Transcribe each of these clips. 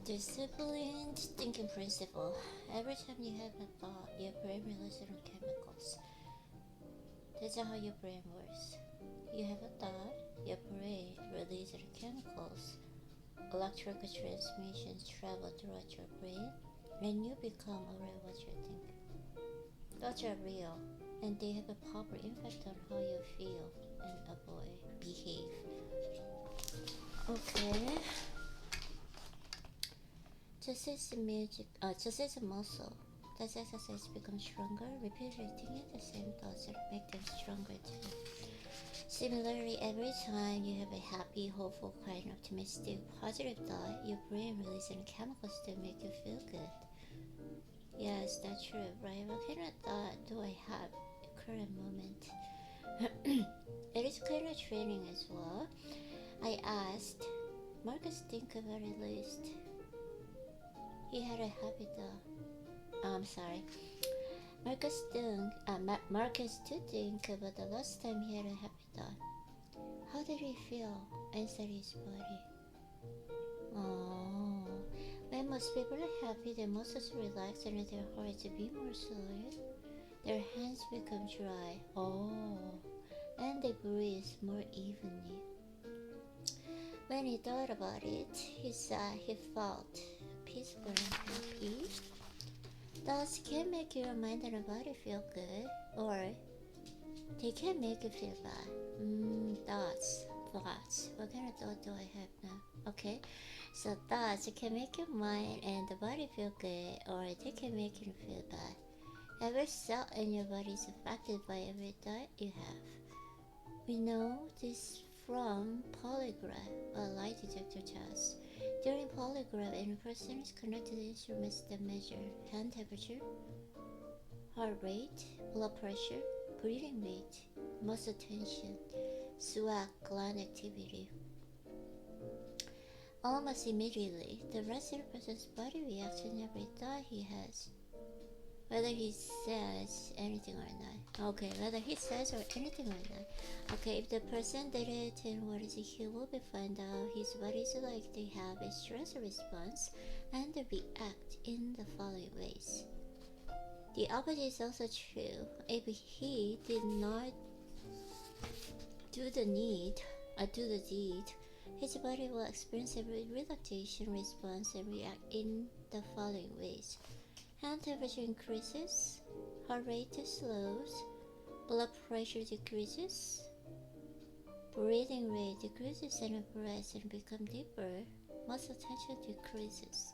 Disciplined thinking principle. Every time you have a thought, your brain releases chemicals. That's how your brain works. You have a thought, your brain releases chemicals. Electrical transmissions travel throughout your brain, and you become aware of what you think. Thoughts are real, and they have a powerful impact on how you feel and behave. Okay. Just as a muscle, does exercise become stronger? Repeatedly thinking the same thoughts that make them stronger too. Similarly, every time you have a happy, hopeful, kind, optimistic, positive thought, your brain releases chemicals that make you feel good. Yes, that's true, right? What kind of thought do I have at the current moment? It is kind of training as well. I asked Marcus think about it least. He had a happy thought. Oh, I'm sorry. Marcus to think about the last time he had a happy thought. How did he feel inside his body? Oh, when most people are happy, their muscles relax and their hearts beat more slowly. Their hands become dry. Oh, and they breathe more evenly. When he thought about it, he felt peaceful and happy. Thoughts can make your mind and body feel good, or they can make you feel bad. Thoughts. What kind of thought do I have now? Okay, so thoughts can make your mind and the body feel good, or they can make you feel bad. Every cell in your body is affected by every thought you have. We know this from polygraph, a lie detector test. During polygraph, a person is connected to instruments that measure hand temperature, heart rate, blood pressure, breathing rate, muscle tension, sweat gland activity. Almost immediately, the rest of the person's body reacts to every thought he has, whether he says anything or not. Okay, whether he says or anything or not. Okay, if the person did it and what is it, he will be find out his body is like they have a stress response and they react in the following ways. The opposite is also true. If he did not do the deed, his body will experience a relaxation response and react in the following ways. Hand temperature increases, heart rate slows, blood pressure decreases, breathing rate decreases and breaths and become deeper, muscle tension decreases,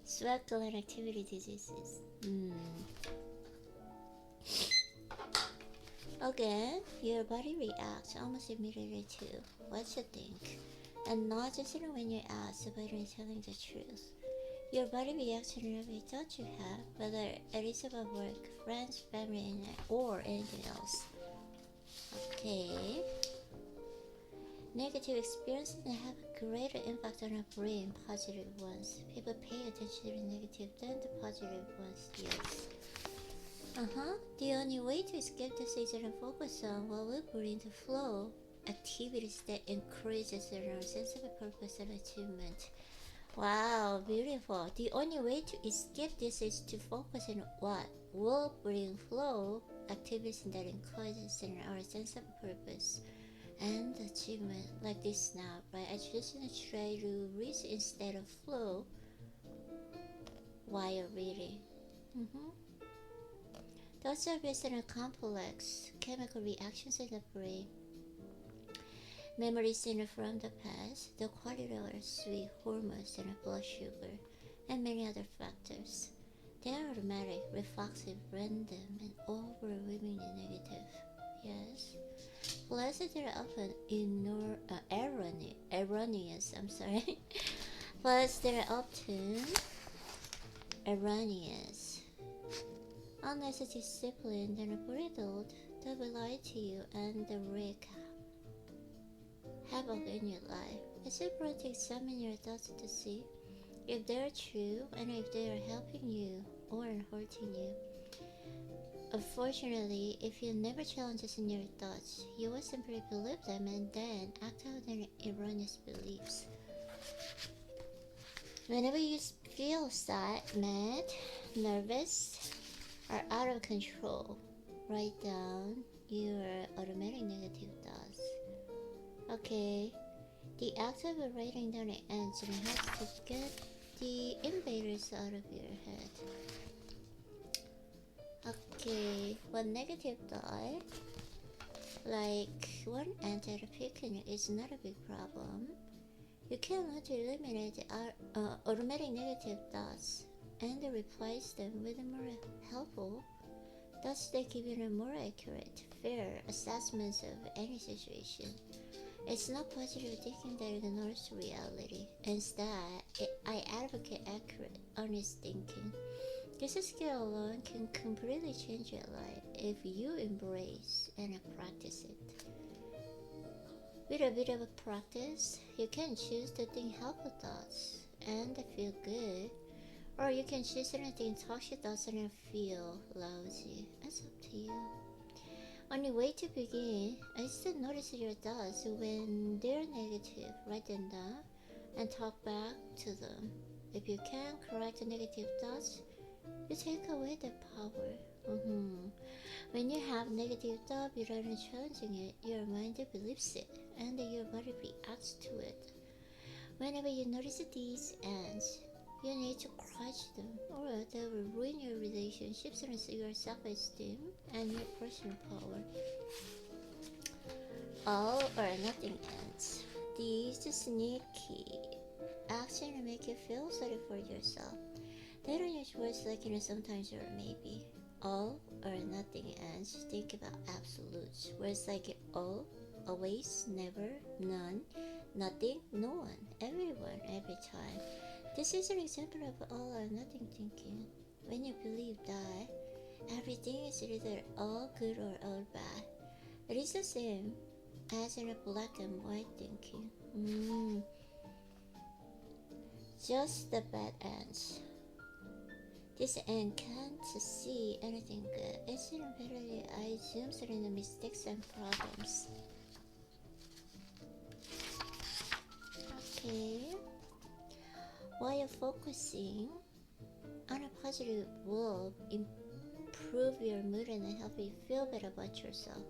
sweat gland activity diseases. Again, your body reacts almost immediately to what you think, and not just when you ask, but in telling the truth. Your body reacts to every thought you have, whether it is about work, friends, family, or anything else. Okay. Negative experiences have a greater impact on our brain, positive ones. People pay attention to the negative than the positive ones, yes. The only way to escape the season and focus on what will bring into flow activities that increases our sense of purpose and achievement. Wow, beautiful. The only way to escape this is to focus on what will bring flow activities that encourages our sense of purpose and achievement, like this now, right? I just try to read instead of flow while reading. Those are based on complex chemical reactions in the brain. Memories from the past, the quality of our sweet hormones and blood sugar, and many other factors. They are automatic, reflexive, random, and overwhelmingly negative. Yes. Plus, they are often erroneous. Plus, they are often erroneous. Unless it's disciplined and brittled, they will lie to you and wreak havoc in your life. It's important to examine your thoughts to see if they're true and if they are helping you or hurting you. Unfortunately, if you never challenge in your thoughts, you will simply believe them and then act out on erroneous beliefs. Whenever you feel sad, mad, nervous, or out of control, write down your automatic negative thoughts. Okay, the act of writing down it ends and helps to get the invaders out of your head. Okay, one negative thought, like one ant at a picnic, is not a big problem. You can learn to eliminate automatic negative thoughts and replace them with more helpful thus they give you a more accurate, fair assessments of any situation. It's not positive thinking that ignores reality. Instead, I advocate accurate, honest thinking. This skill alone can completely change your life if you embrace and practice it. With a bit of a practice, you can choose to think helpful thoughts and feel good, or you can choose to think toxic thoughts and feel lousy. It's up to you. Only way to begin is to notice your thoughts when they're negative. Write them down and talk back to them. If you can correct the negative thoughts, you take away the power. When you have negative thought without challenging it, your mind believes it and your body reacts to it. Whenever you notice these ends, you need to crush them, or they will ruin your relationships and your self-esteem and your personal power. All or nothing ends. These sneaky actions make you feel sorry for yourself. They don't use words like sometimes or maybe. All or nothing ends. Think about absolutes. Words like all, always, never, none, nothing, no one, everyone, every time. This is an example of all or nothing thinking. When you believe that everything is either all good or all bad, it is the same as in a black and white thinking. Just the bad ends. This end can't see anything good. It's inherently I assume certain mistakes and problems. Okay. While focusing on a positive will improve your mood and help you feel better about yourself.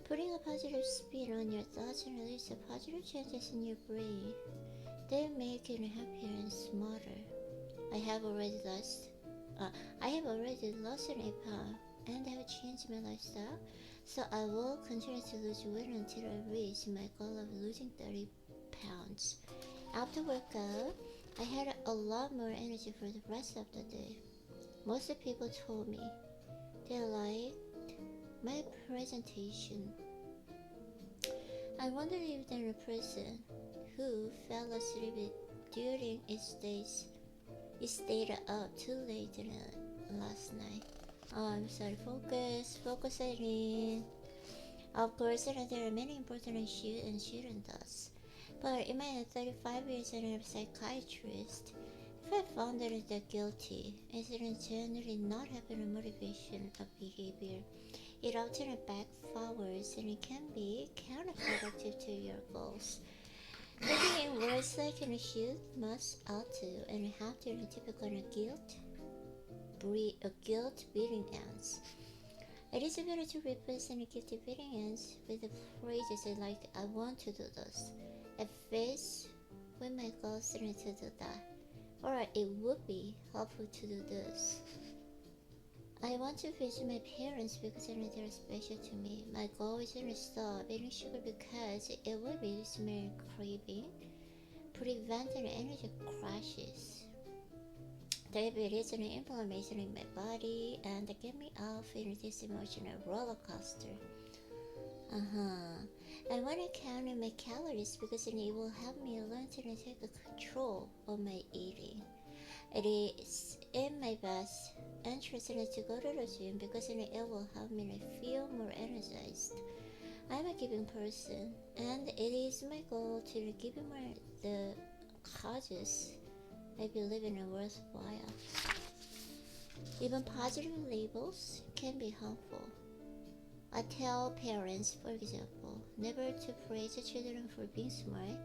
Putting a positive spin on your thoughts and release the positive changes in your brain. They make you happier and smarter. I have already lost 8 pounds and have changed my lifestyle, so I will continue to lose weight until I reach my goal of losing 30 pounds. After workout, I had a lot more energy for the rest of the day. Most people told me they liked my presentation. I wondered if there was a person who fell asleep during it stayed up too late last night. I'm sorry, focus in. Of course, there are many important and shouldn't thoughts. But in my 35 years as a psychiatrist, if I found that they're guilty, it generally not having a motivation of behavior. It often backfires and it can be counterproductive to your goals. Thinking in words like should, must, ought to, and have to are typical guilt beating ends. It is better to replace any guilty beating ends with the phrases like I want to do this. At first, when my goals are to do that, or it would be helpful to do this. I want to visit my parents because they're special to me. My goal is to stop eating sugar because it will reduce my craving, prevent energy crashes, diabetes and inflammation in my body, and get me off in this emotional roller coaster. I want to count my calories because it will help me learn to take control of my eating. It is in my best interest to go to the gym because it will help me feel more energized. I'm a giving person, and it is my goal to give more the causes I believe in are worthwhile. Even positive labels can be harmful. I tell parents, for example, never to praise the children for being smart.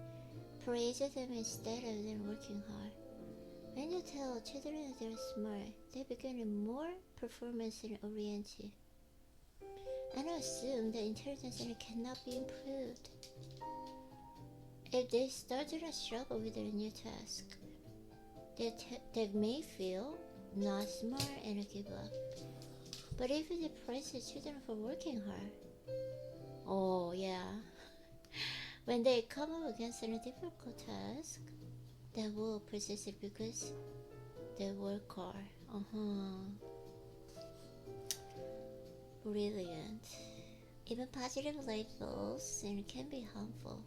Praise them instead of them working hard. When you tell children they're smart, they become more performance oriented and assume that intelligence cannot be improved. If they start to struggle with a new task, they may feel not smart and give up. But if they praise the children for working hard, oh yeah, when they come up against a difficult task, they will persist because they work hard. Brilliant. Even positive labels can be harmful.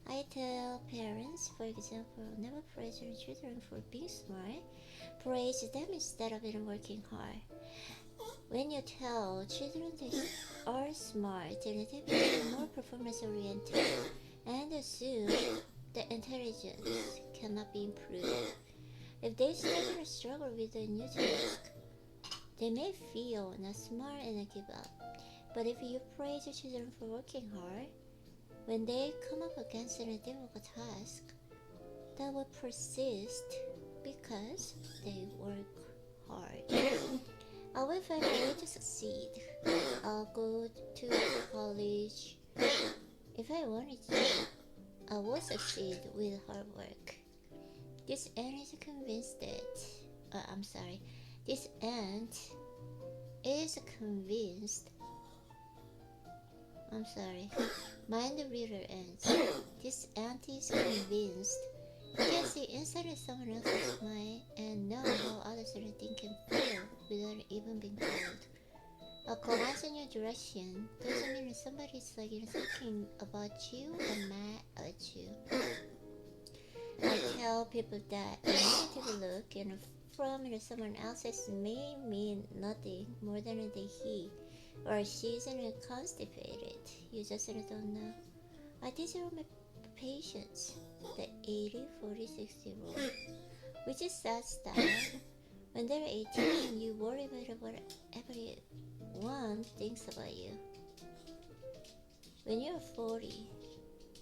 I tell parents, for example, never praise your children for being smart. Praise them instead of working hard. When you tell children they are smart, they become more performance oriented and assume that intelligence cannot be improved. If they start to struggle with a new task, they may feel not smart and give up. But if you praise your children for working hard, when they come up against a difficult task, they will persist because they work hard. I will find a way to succeed. I'll go to college. If I wanted to, I will succeed with hard work. This ant is convinced that, this ant is convinced, mind the reader ants. This ant is convinced you can see inside of someone else's mind and know how others are thinking and feel without even being told. A glance in your direction doesn't mean somebody's thinking about you or mad at you. I tell people that a negative look from someone else's may mean nothing more than that he or she is constipated. You just don't know. I teach my patients the 80-40-60 rule, which is says that when they're 18, you worry about what everyone thinks about you. When you're 40,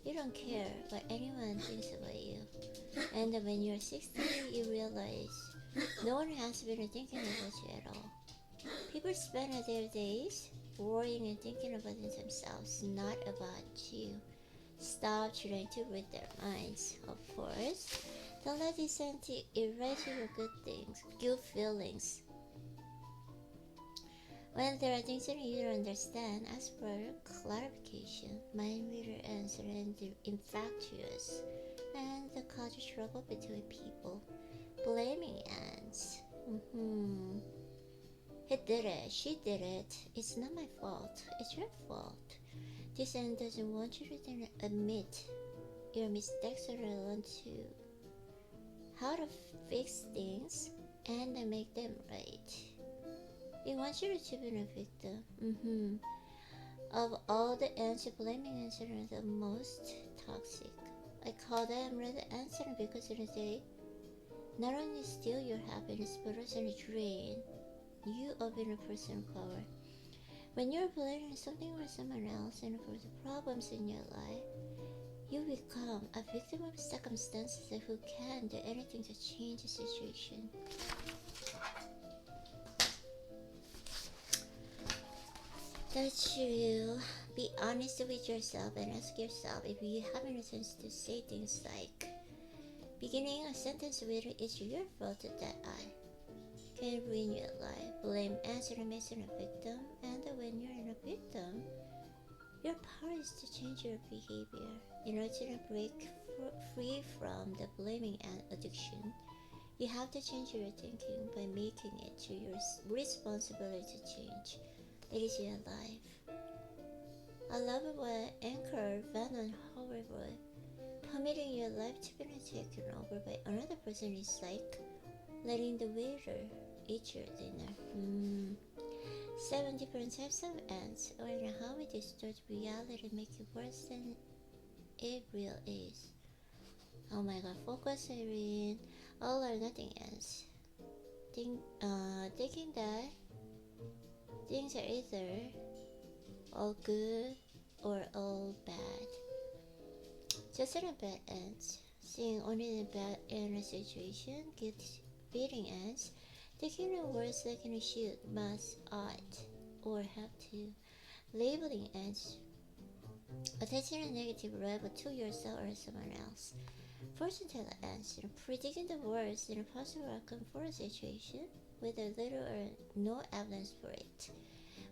you don't care what anyone thinks about you. And when you're 60, you realize no one has been thinking about you at all. People spend their days worrying and thinking about themselves, not about you. Stop trying to read their minds. Of course, don't let this erase your good feelings. When there are things that you don't understand, ask for clarification. Mind reader answer and infatuous, and the cause trouble between people. Blaming ants. He did it, she did it. It's not my fault, it's your fault. This ant doesn't want you to admit your mistakes or learn to how to fix things and make them right. It wants you to be a victim. Of all the ants, blaming ants are the most toxic. I call them red ants because they not only steal your happiness but also drain you of your personal power. When you're blaming something or someone else and for the problems in your life, you become a victim of circumstances who can't do anything to change the situation. That's true. Be honest with yourself and ask yourself if you have any sense to say things like, beginning a sentence with "It's your fault that I" can ruin your life. Blame answer makes you a victim, and when you're a victim, your power is to change your behavior. In order to break free from the blaming addiction, you have to change your thinking by making it to your responsibility to change. It is your life. I love what anchor Vernon Howard wrote. Permitting your life to be taken over by another person is like letting the waiter eat your dinner. 7 different types of ants, or how we distort reality make it worse than it really is. Oh my god, focus, Irene. All or nothing ants. Thinking that things are either all good or all bad. Just in a bad ants. seeing only the bad in a situation, beating ends, taking the words like in a shoot, must, ought, or have to, labeling ends, attaching a negative label to yourself or someone else. Fortune teller ends, predicting the worst in a possible outcome for a situation with a little or no evidence for it.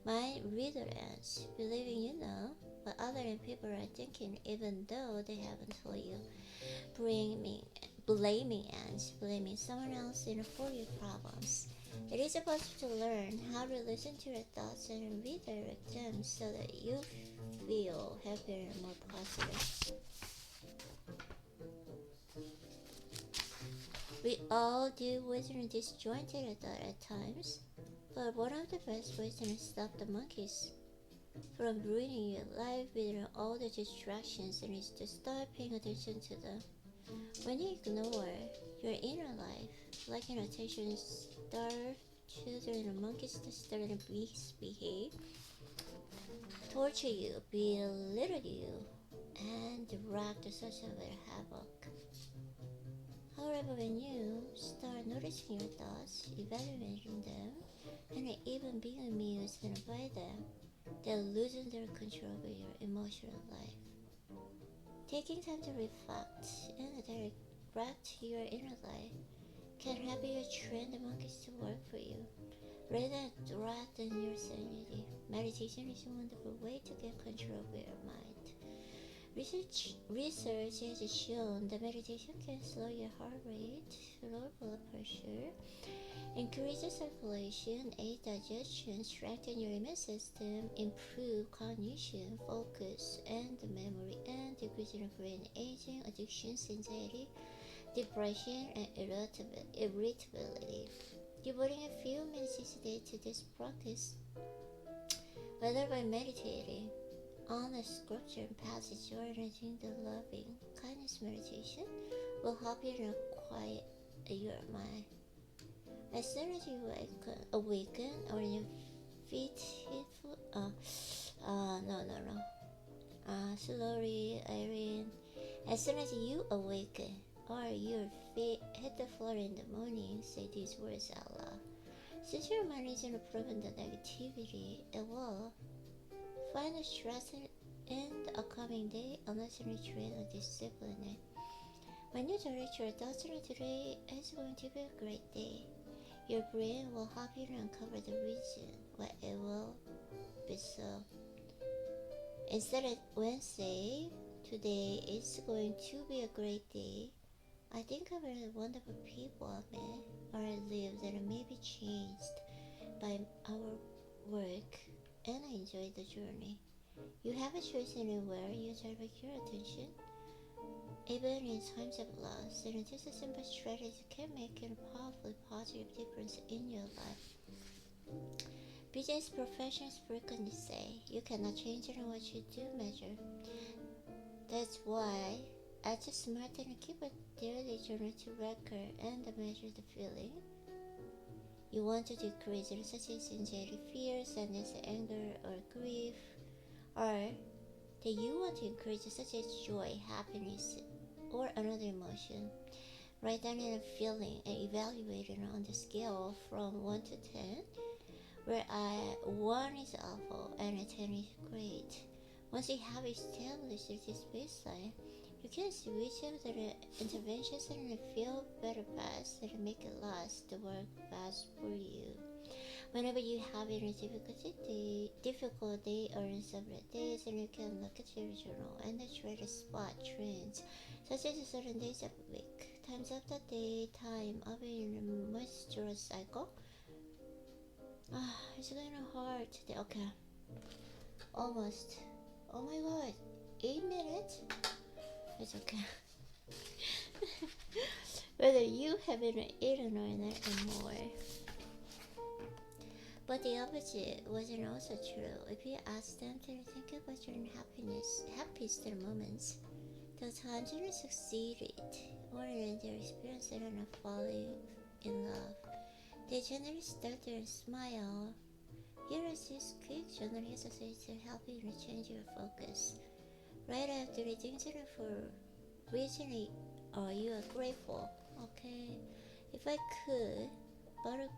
Mind reader ends, believing you know what other people are thinking even though they haven't told you. Blaming ends, blaming someone else for your problems. It is supposed to learn how to listen to your thoughts and redirect them so that you feel happier and more positive. We all deal with a disjointed thought at times, but one of the best ways to stop the monkeys from ruining your life with all the distractions is to start paying attention to them. When you ignore your inner life, like an attention starved children and monkeys that start to misbehave, torture you, belittle you, and wreak the social havoc. However, when you start noticing your thoughts, evaluating them, and even being amused by them, they're losing their control over your emotional life. Taking time to reflect and direct your inner life can help you train the monkeys to work for you, rather than threaten your sanity. Meditation is a wonderful way to get control over your mind. Research has shown that meditation can slow your heart rate, lower blood pressure, increase circulation, aid digestion, strengthen your immune system, improve cognition, focus, and memory, and decrease brain aging, addictions, anxiety, depression, and irritability. Devoting a few minutes each day to this practice, whether by meditating on a scripture passage or reading the loving kindness meditation, will help you to quiet your mind. As soon as you awaken or your feet hit, slowly, Irene. As soon as you awaken or your feet hit the floor in the morning, say these words out loud. Since your mind isn't proven the negativity, it will find the stress in the upcoming day unless you train or discipline it. When you direct your thoughts today is going to be a great day. Your brain will help you to uncover the reason why it will be so. Instead of Wednesday, today is going to be a great day. I think of the wonderful people I met or live that may be changed by our work, and I enjoy the journey. You have a choice in where you direct your attention. Even in times of loss, and just a simple strategy can make a powerfully positive difference in your life. Business professionals frequently say you cannot change what you do measure. That's why it's smart to keep a daily journal to record and measure the feeling you want to decrease, such as anxiety, fear, sadness, anger, or grief, or that you want to increase, such as joy, happiness, or another emotion. Write down a feeling and evaluate it on the scale from 1 to 10, where 1 is awful and 10 is great. Once you have established this baseline, you can switch to the interventions and feel better fast and make it last the work fast for you. Whenever you have any difficult day or in several days, and you can look at your journal and try to spot trends, such as certain days of the week, times of the day, time of your menstrual cycle. It's kind of hard today. Okay, almost. Oh my god, 8 minutes? It's okay. Whether you haven't eaten or not anymore. But the opposite wasn't also true. If you ask them to think about your happiest moments, the times you succeeded, or in their experience of not falling in love, they generally start to smile. Here is this quick journal exercise to help you to change your focus. Right after the for reaching Are you grateful? Okay. If I could, but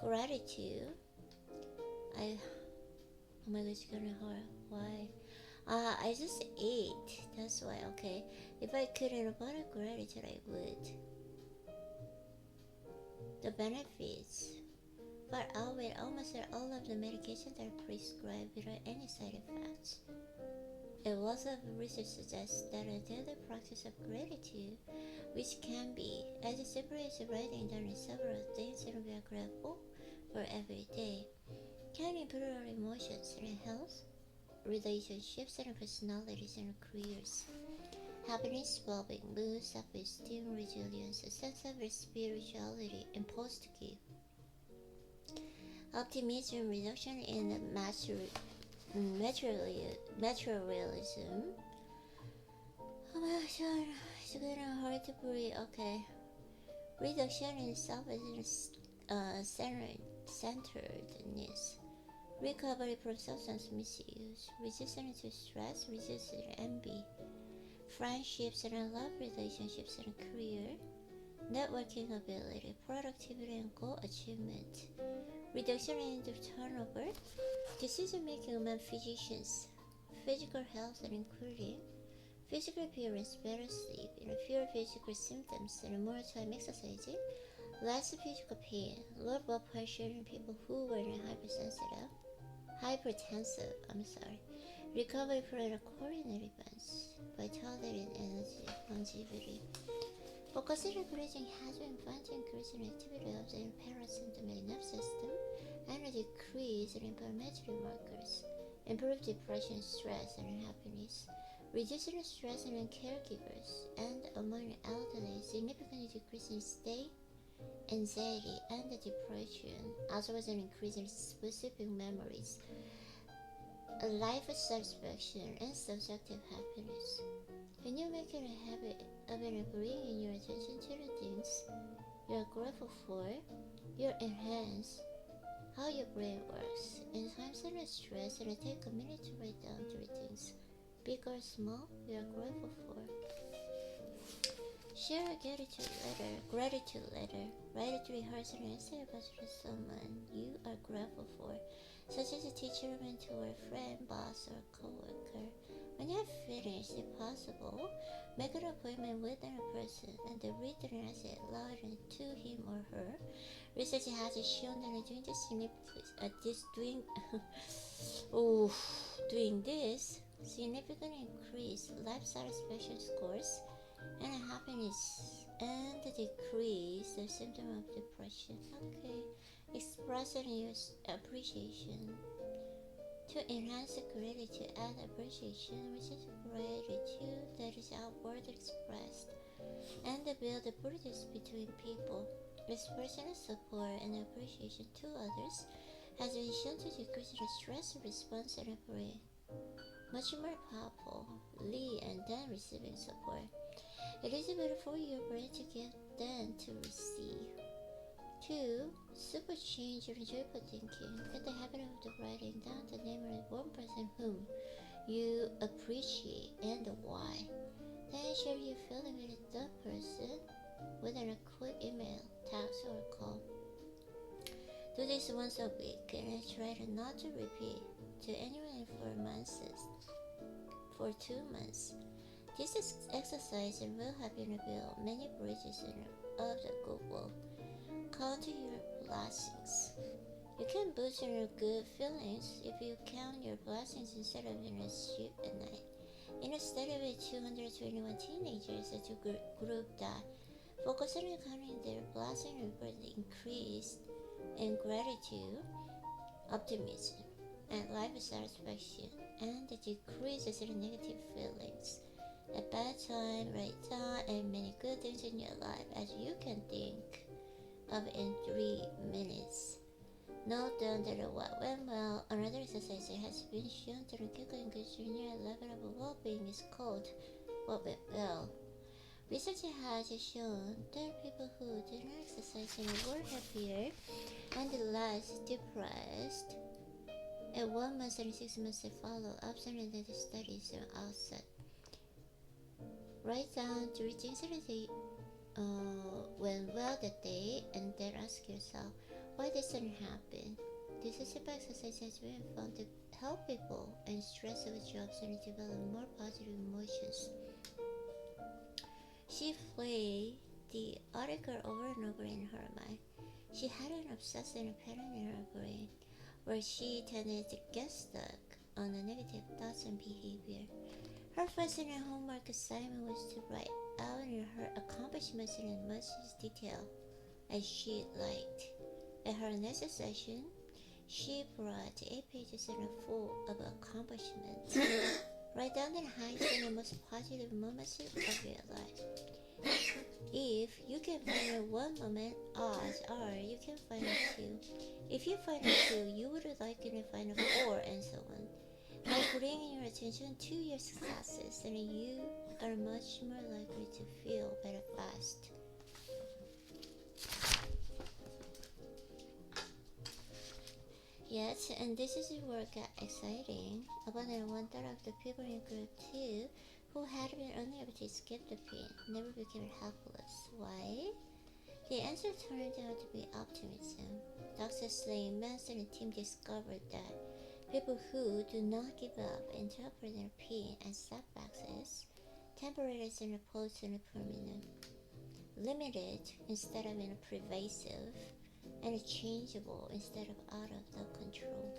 gratitude. I. Oh my god, it's getting hard. Why? I just ate. That's why. Okay. If I could embody gratitude, I would. The benefits. But outweigh almost all of the medications that are prescribed without any side effects. A wealth of research suggests that a daily practice of gratitude, which can be as simple as writing down several things that we are grateful for every day, can improve our emotions and health, relationships and personalities and careers. Happiness, well-being, mood, self-esteem, resilience, a sense of spirituality, and positive optimism, reduction in materialism. Oh my god, it's getting hard to breathe. Okay. Reduction in self-centeredness. Recovery from substance misuse. Resistance to stress, resistance to envy. Friendships and love relationships and career. Networking ability, productivity and goal achievement. Reduction in the turnover. Decision making among physicians. Physical health and including physical appearance, better sleep, and fewer physical symptoms and more time exercising, less physical pain, low blood pressure in people who were hypertensive, recovery from coronary events, vitality and energy, longevity. Focusing on increasing has been found to increase the activity of the parasympathetic nervous system and a decrease in inflammatory markers, improve depression, stress, and happiness, reducing stress among caregivers and among elderly, significantly decreasing state, anxiety, and depression, as well as an increase in specific memories, life satisfaction, and subjective happiness. When you make it a habit of bringing your attention to the things you are grateful for, you enhance how your brain works. In times of stress, and take a minute to write down 3 things, big or small, you are grateful for. Share a gratitude letter. Write 3 hearts and essay about someone you are grateful for, such as a teacher, mentor, friend, boss, or co-worker. When you have finished, if possible, make an appointment with a person and read the essay aloud to him or her. Research has shown that doing this significantly increase life satisfaction scores and happiness and decrease the symptom of depression. Okay, expressing your appreciation. To enhance gratitude and appreciation, which is gratitude that is outwardly expressed, and build bridges between people. Expression of support and appreciation to others has been shown to decrease the stress response in the brain, much more powerfully and then receiving support. It is better for your brain to give than to receive. 2. Super change your joyful thinking. Get the habit of writing down the name of one person whom you appreciate and why. Then share your feeling with the person with a quick email, text, or call. Do this once a week and try not to repeat to anyone for 2 months. This exercise will help you build many bridges of the good world. Count your blessings. You can boost your good feelings if you count your blessings instead of in a sleep at night. In a study with 221 teenagers at a group that focused on counting their blessings reported increased in gratitude, optimism, and life satisfaction, and decreases in negative feelings. At bad time, write down as many good things in your life as you can think of in 3 minutes. Note down that what went well. Another exercise that has been shown to quickly increase your level of well-being is called what went well. Research has shown that people who did not exercise were happier and less depressed at 1 month and 6 months follow-ups, and the studies are outset. Write down 3 things that went well that day, and then ask yourself why this didn't happen. This simple exercise has been found to help people and stress over jobs and develop more positive emotions. She played the article over and over in her mind. She had an obsessive pattern in her brain where she tended to get stuck on the negative thoughts and behavior. Her first and homework assignment was to write out her accomplishments in as much detail as she'd liked. At her next session, she brought 8 pages and full of accomplishments. Write down the highest and the most positive moments of your life. If you can find one moment, odds are you can find two. If you find a two, you would likely find a four, and so on. By bringing your attention to your successes, then you are much more likely to feel better fast. Yes, and this is where it got exciting. About 1/3 of the people in group 2 who had been unable to escape the pain never became helpless. Why? The answer turned out to be optimism. Dr. Slane Manson and team discovered that people who do not give up interpret their pain as setbacks as temporary as opposed to permanent, limited instead of pervasive, and changeable instead of out of the control.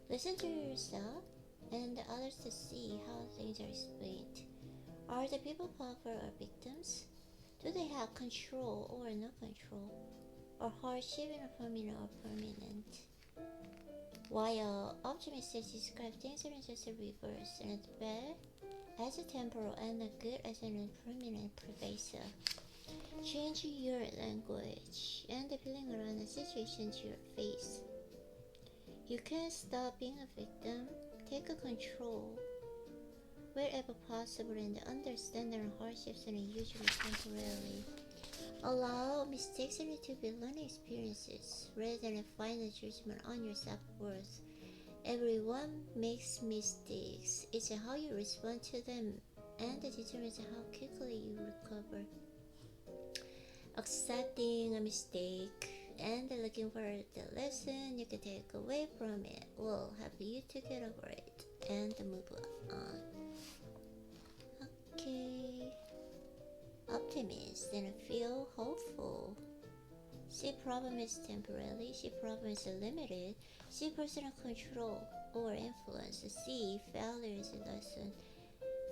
Listen to yourself and the others to see how things are explained. Are the people powerful or victims? Do they have control or no control? Or hardship in a permanent? While optimists describe things in just a reverse, and the bad as a temporal and the good as an permanent pervasive. Change your language and the feeling around the situations you face. You can't stop being a victim. Take control wherever possible and understand their hardships and usually temporarily. Allow mistakes to be learning experiences rather than final judgment on your self-worth. Everyone makes mistakes. It's how you respond to them and determines how quickly you recover. Accepting a mistake and looking for the lesson you can take away from it will help you to get over it and move on. Okay. Optimist and feel hopeful. See problem is temporary, see problem is limited, see personal control or influence, see failure is a lesson,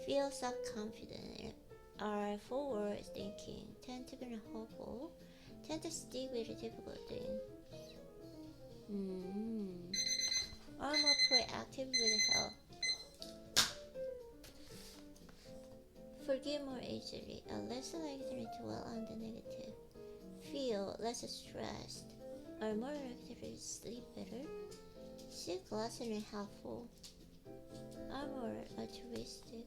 feel self-confident, are forward thinking, tend to be hopeful, tend to stick with a difficult thing. Are more proactive with help. Forgive more easily, are less likely to dwell on the negative. Feel less stressed, are more likely to sleep better. See glass and helpful, are more altruistic.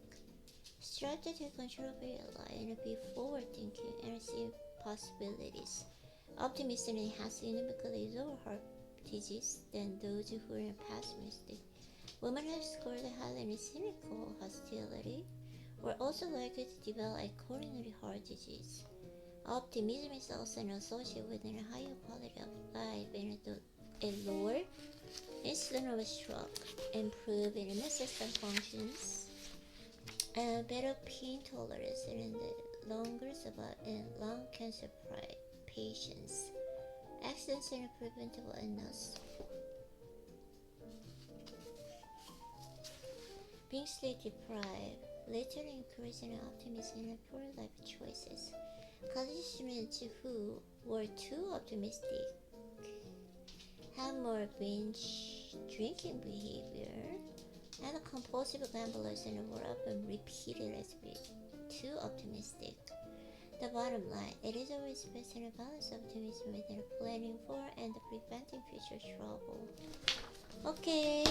Strive to take control of your life and be forward thinking and see possibilities. Optimism has significantly lower heart disease than those who are pessimistic. Women who scored higher in cynical hostility were also likely to develop a coronary heart disease. Optimism is also associated with a higher quality of life and a lower incidence of stroke, improved immune system functions, and better pain tolerance in the longer survival in lung cancer patients. Accidents are preventable illness. Being sleep deprived later increasing optimism and poor life choices. College students who were too optimistic have more binge drinking behavior, and compulsive gamblers and were often repeated as being too optimistic. The bottom line, it is always best to balance optimism with planning for and preventing future trouble. Okay.